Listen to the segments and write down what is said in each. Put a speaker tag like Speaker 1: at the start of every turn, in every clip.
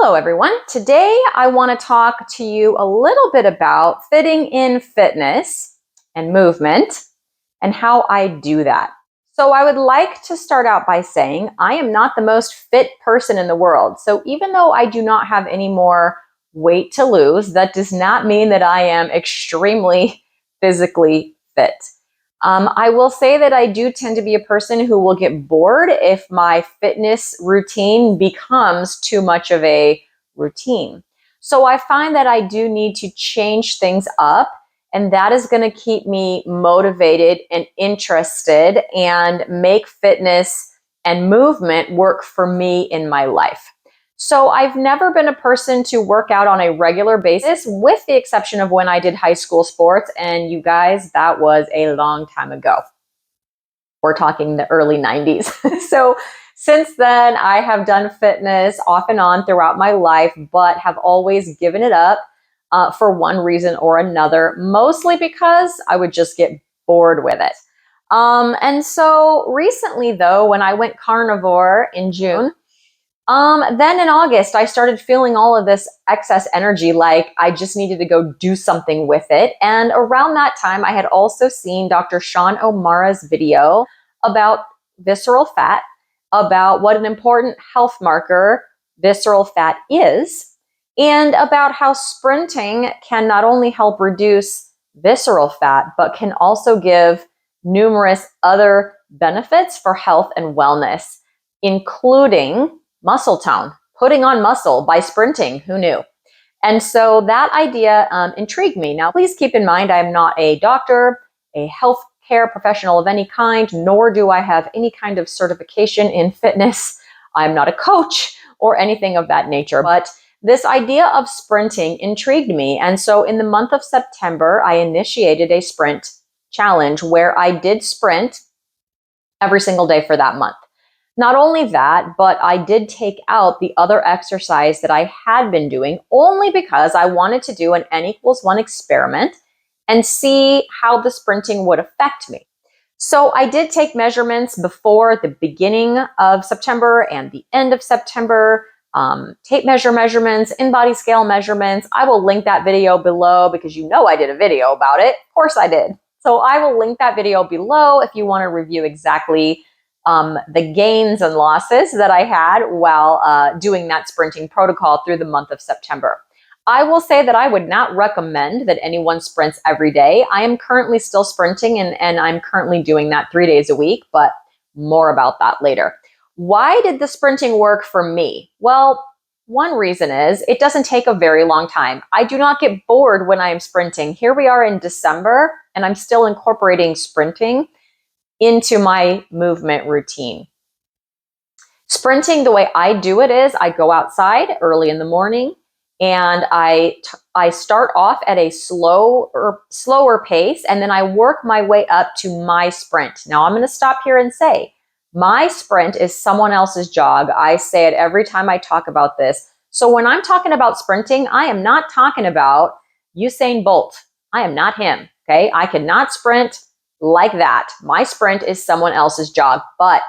Speaker 1: Hello everyone. Today I want to talk to you a little bit about fitting in fitness and movement and how I do that. So I would like to start out by saying I am not the most fit person in the world. So even though I do not have any more weight to lose, that does not mean that I am extremely physically fit. I will say that I do tend to be a person who will get bored if my fitness routine becomes too much of a routine. So I find that I do need to change things up, and that is going to keep me motivated and interested and make fitness and movement work for me in my life. So I've never been a person to work out on a regular basis, with the exception of when I did high school sports. And you guys, that was a long time ago. We're talking the early 90s. So since then, I have done fitness off and on throughout my life, but have always given it up for one reason or another, mostly because I would just get bored with it. And so recently, though, when I went carnivore in June, then in August, I started feeling all of this excess energy, like I just needed to go do something with it. And around that time, I had also seen Dr. Sean O'Mara's video about visceral fat, about what an important health marker visceral fat is, and about how sprinting can not only help reduce visceral fat, but can also give numerous other benefits for health and wellness, including muscle tone, putting on muscle by sprinting. Who knew? And so that idea intrigued me. Now, please keep in mind, I am not a doctor, a healthcare professional of any kind, nor do I have any kind of certification in fitness. I'm not a coach or anything of that nature, but this idea of sprinting intrigued me. And so in the month of September, I initiated a sprint challenge where I did sprint every single day for that month. Not only that, but I did take out the other exercise that I had been doing, only because I wanted to do an N=1 experiment and see how the sprinting would affect me. So I did take measurements before the beginning of September and the end of September, tape measure measurements, in-body scale measurements. I will link that video below because you know I did a video about it. Of course I did. So I will link that video below if you want to review exactly the gains and losses that I had while doing that sprinting protocol through the month of September. I will say that I would not recommend that anyone sprints every day. I am currently still sprinting and I'm currently doing that 3 days a week, but more about that later. Why did the sprinting work for me? Well, one reason is it doesn't take a very long time. I do not get bored when I am sprinting. Here we are in December and I'm still incorporating sprinting into my movement routine. Sprinting, the way I do it is I go outside early in the morning and I start off at a slower pace, and then I work my way up to my sprint. Now I'm going to stop here and say my sprint is someone else's jog. I say it every time I talk about this. So when I'm talking about sprinting, I am not talking about Usain Bolt. I am not him. Okay, I cannot sprint like that. My sprint is someone else's jog, but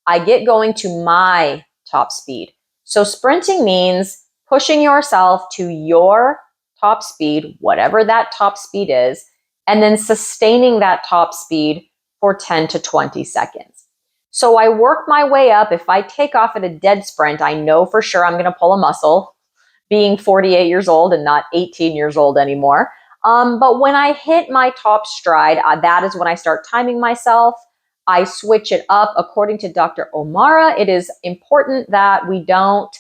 Speaker 1: I get going to my top speed. So sprinting means pushing yourself to your top speed, whatever that top speed is, and then sustaining that top speed for 10 to 20 seconds. So I work my way up. If I take off at a dead sprint, I know for sure I'm going to pull a muscle, being 48 years old and not 18 years old anymore. But when I hit my top stride, that is when I start timing myself. I switch it up. According to Dr. O'Mara, it is important that we don't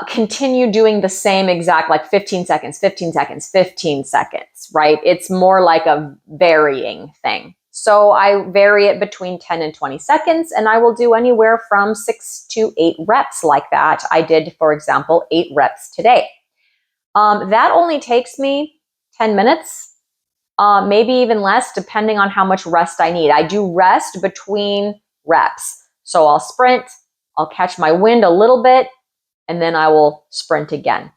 Speaker 1: continue doing the same exact, like 15 seconds, 15 seconds, 15 seconds, right? It's more like a varying thing. So I vary it between 10 and 20 seconds, and I will do anywhere from 6 to 8 reps like that. I did, for example, 8 reps today. That only takes me 10 minutes, maybe even less, depending on how much rest I need. I do rest between reps. So I'll sprint, I'll catch my wind a little bit, and then I will sprint again.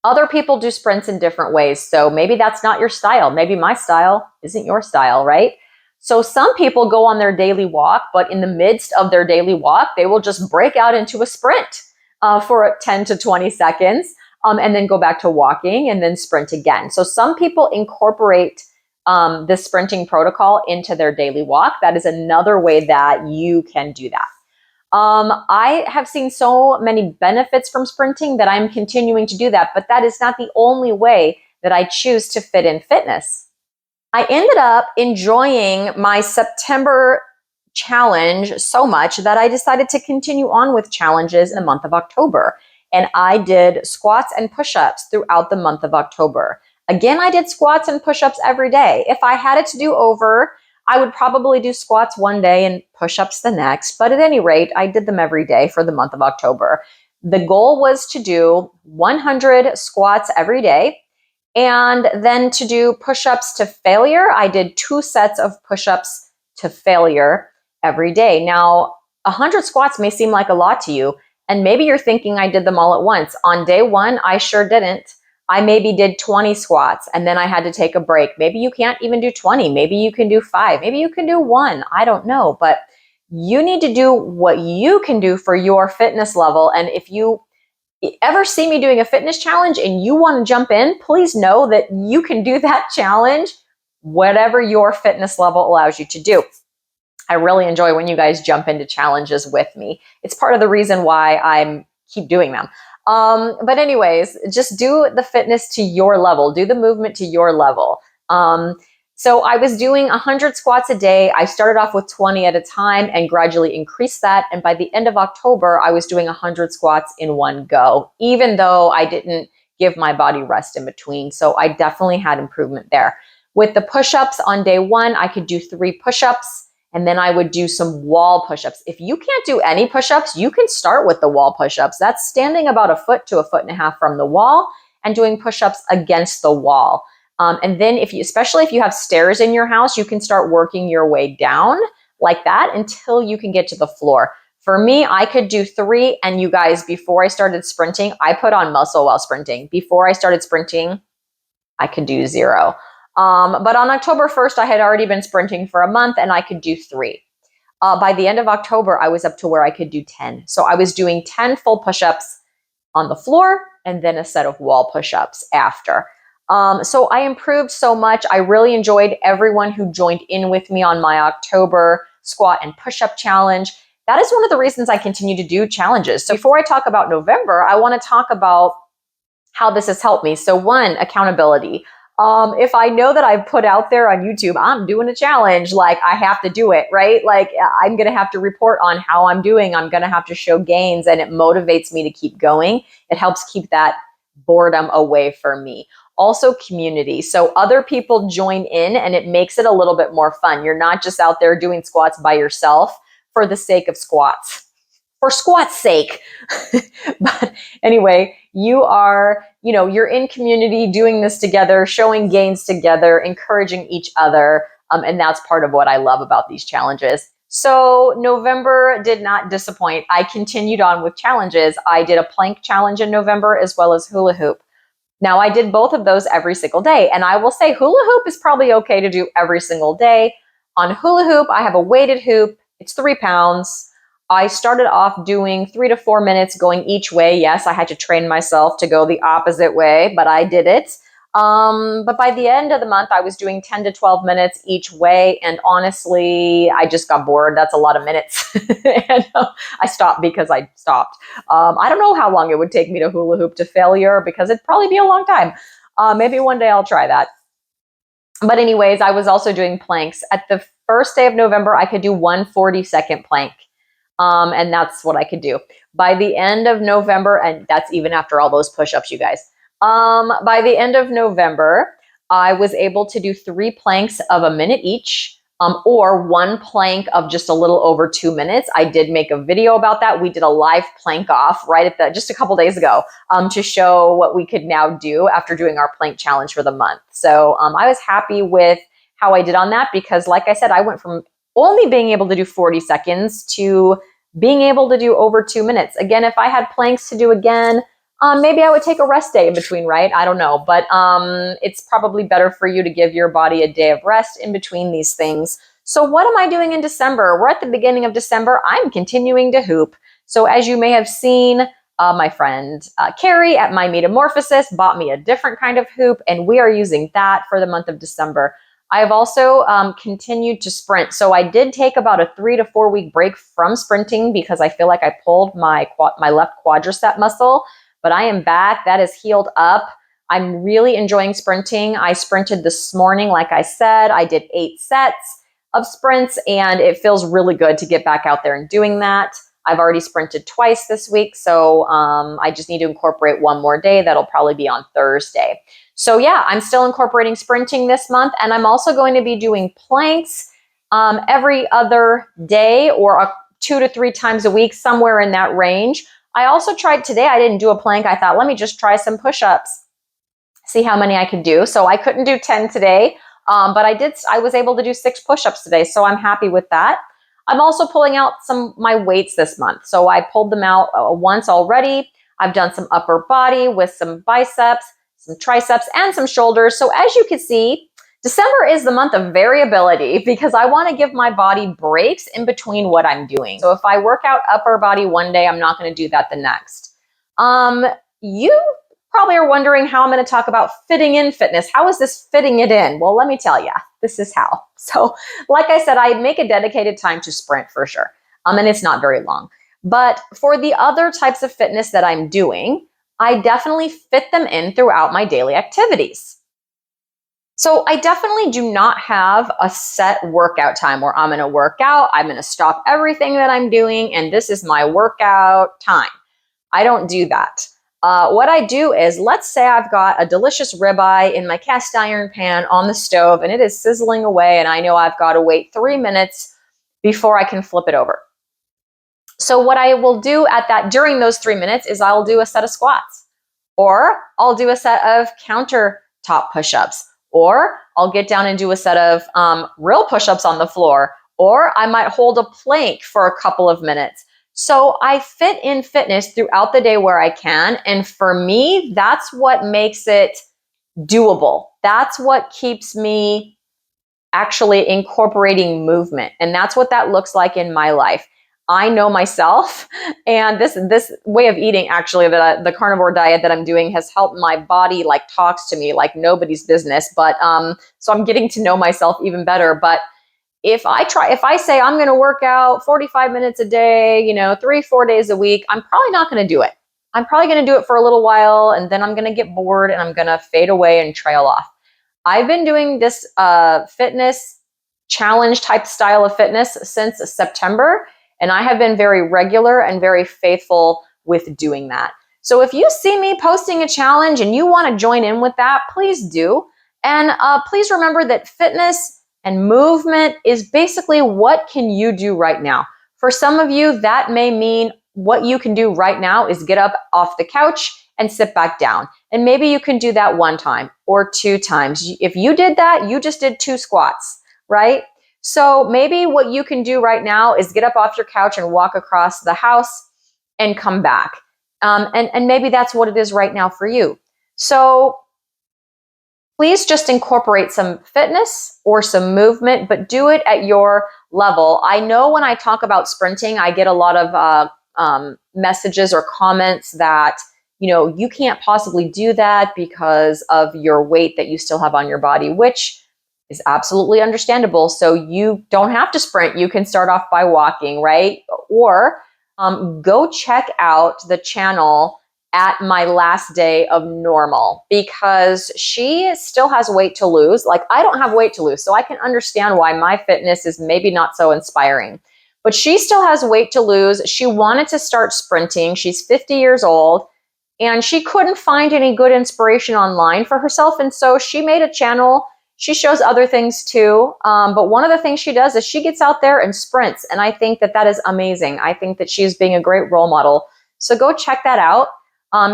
Speaker 1: Other people do sprints in different ways. So maybe that's not your style. Maybe my style isn't your style, right? So some people go on their daily walk, but in the midst of their daily walk, they will just break out into a sprint. for 10 to 20 seconds, and then go back to walking and then sprint again. So some people incorporate the sprinting protocol into their daily walk. That is another way that you can do that. I have seen so many benefits from sprinting that I'm continuing to do that, but that is not the only way that I choose to fit in fitness. I ended up enjoying my September challenge so much that I decided to continue on with challenges in the month of October. And I did squats and push-ups throughout the month of October. Again, I did squats and push-ups every day. If I had it to do over, I would probably do squats one day and push-ups the next. But at any rate, I did them every day for the month of October. The goal was to do 100 squats every day. And then to do push-ups to failure, I did 2 sets of push-ups to failure every day. Now, 100 squats may seem like a lot to you, and maybe you're thinking I did them all at once. On day 1, I sure didn't. I maybe did 20 squats and then I had to take a break. Maybe you can't even do 20. Maybe you can do 5. Maybe you can do 1. I don't know, but you need to do what you can do for your fitness level. And if you ever see me doing a fitness challenge and you want to jump in, please know that you can do that challenge, whatever your fitness level allows you to do. I really enjoy when you guys jump into challenges with me. It's part of the reason why I keep doing them. But anyways, just do the fitness to your level, do the movement to your level. So I was doing 100 squats a day. I started off with 20 at a time and gradually increased that. And by the end of October, I was doing 100 squats in one go, even though I didn't give my body rest in between. So I definitely had improvement there. With the push-ups on day 1, I could do 3 push-ups. And then I would do some wall push-ups. If you can't do any push-ups, you can start with the wall push-ups. That's standing about 1 foot to 1.5 feet from the wall and doing push-ups against the wall. And then especially if you have stairs in your house, you can start working your way down like that until you can get to the floor. For me, I could do 3. And you guys, before I started sprinting, I put on muscle while sprinting. Before I started sprinting, I could do 0. But on October 1st, I had already been sprinting for a month and I could do 3. By the end of October, I was up to where I could do 10. So I was doing 10 full push-ups on the floor and then a set of wall push-ups after. So I improved so much. I really enjoyed everyone who joined in with me on my October squat and push-up challenge. That is one of the reasons I continue to do challenges. So before I talk about November, I want to talk about how this has helped me. So 1, accountability. If I know that I've put out there on YouTube, I'm doing a challenge, like I have to do it, right? Like I'm going to have to report on how I'm doing. I'm going to have to show gains, and it motivates me to keep going. It helps keep that boredom away from me. Also, community. So other people join in and it makes it a little bit more fun. You're not just out there doing squats by yourself for the sake of squats. For squat's sake. But anyway, you're in community doing this together, showing gains together, encouraging each other. And that's part of what I love about these challenges. So November did not disappoint. I continued on with challenges. I did a plank challenge in November as well as hula hoop. Now I did both of those every single day. And I will say hula hoop is probably okay to do every single day. On hula hoop, I have a weighted hoop. It's 3 pounds. I started off doing 3 to 4 minutes going each way. Yes, I had to train myself to go the opposite way, but I did it. But by the end of the month, I was doing 10 to 12 minutes each way. And honestly, I just got bored. That's a lot of minutes. And I stopped because I stopped. I don't know how long it would take me to hula hoop to failure because it'd probably be a long time. Maybe one day I'll try that. But anyways, I was also doing planks. At the first day of November, I could do 1 40-second plank. And that's what I could do. By the end of November, and that's even after all those push-ups, you guys. By the end of November, I was able to do 3 planks of a minute each, or 1 plank of just a little over 2 minutes. I did make a video about that. We did a live plank off just a couple days ago, to show what we could now do after doing our plank challenge for the month. So, I was happy with how I did on that because like I said, I went from only being able to do 40 seconds to being able to do over 2 minutes. Again, if I had planks to do again, maybe I would take a rest day in between, right? I don't know. But it's probably better for you to give your body a day of rest in between these things. So what am I doing in December? We're at the beginning of December. I'm continuing to hoop. So as you may have seen, My friend Carrie at My Metamorphosis bought me a different kind of hoop, and we are using that for the month of December. I have also continued to sprint. So I did take about a 3 to 4 week break from sprinting because I feel like I pulled my left quadricep muscle, but I am back. That is healed up. I'm really enjoying sprinting. I sprinted this morning, like I said. I did 8 sets of sprints, and it feels really good to get back out there and doing that. I've already sprinted twice this week, so I just need to incorporate one more day. That'll probably be on Thursday. So yeah, I'm still incorporating sprinting this month, and I'm also going to be doing planks every other day or 2 to 3 times a week, somewhere in that range. I also tried today, I didn't do a plank. I thought, let me just try some push-ups, see how many I could do. So I couldn't do 10 today, but I was able to do 6 push-ups today, so I'm happy with that. I'm also pulling out my weights this month. So I pulled them out once already. I've done some upper body with some biceps, some triceps, and some shoulders. So as you can see, December is the month of variability because I want to give my body breaks in between what I'm doing. So if I work out upper body one day, I'm not going to do that the next. You probably are wondering how I'm going to talk about fitting in fitness. How is this fitting it in? Well, let me tell you, this is how. So like I said, I make a dedicated time to sprint for sure. And it's not very long. But for the other types of fitness that I'm doing, I definitely fit them in throughout my daily activities. So I definitely do not have a set workout time where I'm going to work out, I'm going to stop everything that I'm doing, and this is my workout time. I don't do that. What I do is, let's say I've got a delicious ribeye in my cast iron pan on the stove and it is sizzling away, and I know I've got to wait 3 minutes before I can flip it over. So what I will do during those 3 minutes is I'll do a set of squats, or I'll do a set of countertop push-ups, or I'll get down and do a set of real push-ups on the floor, or I might hold a plank for a couple of minutes. So I fit in fitness throughout the day where I can. And for me, that's what makes it doable. That's what keeps me actually incorporating movement. And that's what that looks like in my life. I know myself, and this way of eating, actually, the carnivore diet that I'm doing has helped my body talks to me like nobody's business. But so I'm getting to know myself even better. But if I say I'm going to work out 45 minutes a day, 3-4 days a week, I'm probably not going to do it. I'm probably going to do it for a little while, and then I'm going to get bored and I'm going to fade away and trail off. I've been doing this fitness challenge type style of fitness since September, and I have been very regular and very faithful with doing that. So if you see me posting a challenge and you want to join in with that, please do. And please remember that fitness and movement is basically what can you do right now. For some of you, that may mean what you can do right now is get up off the couch and sit back down. And maybe you can do that 1 time or 2 times. If you did that, you just did 2 squats, right? So maybe what you can do right now is get up off your couch and walk across the house and come back. And maybe that's what it is right now for you. So please just incorporate some fitness or some movement, but do it at your level. I know when I talk about sprinting, I get a lot of messages or comments that, you can't possibly do that because of your weight that you still have on your body, which is absolutely understandable. So you don't have to sprint. You can start off by walking, right? Or go check out the channel at my last day of normal, because she still has weight to lose. I don't have weight to lose, so I can understand why my fitness is maybe not so inspiring. But she still has weight to lose. She wanted to start sprinting. She's 50 years old, and she couldn't find any good inspiration online for herself. And so she made a channel. She shows other things too. But one of the things she does is she gets out there and sprints. And I think that is amazing. I think that she's being a great role model. So go check that out.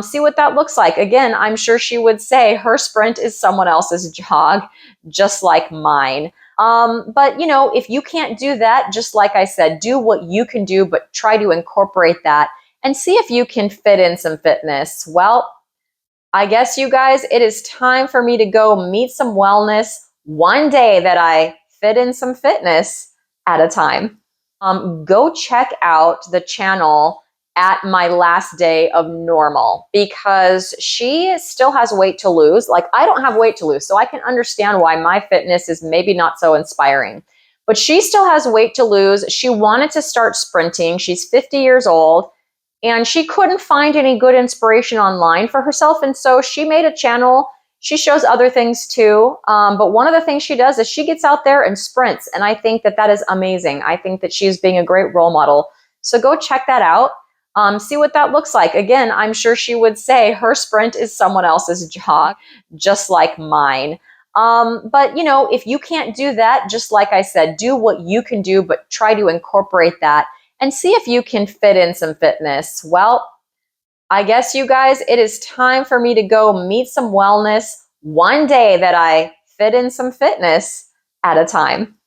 Speaker 1: See what that looks like. Again, I'm sure she would say her sprint is someone else's jog, just like mine. But if you can't do that, just like I said, do what you can do, but try to incorporate that and see if you can fit in some fitness. Well, I guess you guys, it is time for me to go meet some wellness one day that I fit in some fitness at a time. Go check out the channel at my last day of normal because she still has weight to lose. Like, I don't have weight to lose, so I can understand why my fitness is maybe not so inspiring. But she still has weight to lose. She wanted to start sprinting. She's 50 years old, and she couldn't find any good inspiration online for herself. And so she made a channel. She shows other things too. But one of the things she does is she gets out there and sprints. And I think that that is amazing. I think that she's being a great role model. So go check that out. See what that looks like. Again, I'm sure she would say her sprint is someone else's jog, just like mine. But you know, if you can't do that, just like I said, do what you can do, but try to incorporate that and see if you can fit in some fitness. Well, I guess you guys, it is time for me to go meet some wellness one day that I fit in some fitness at a time.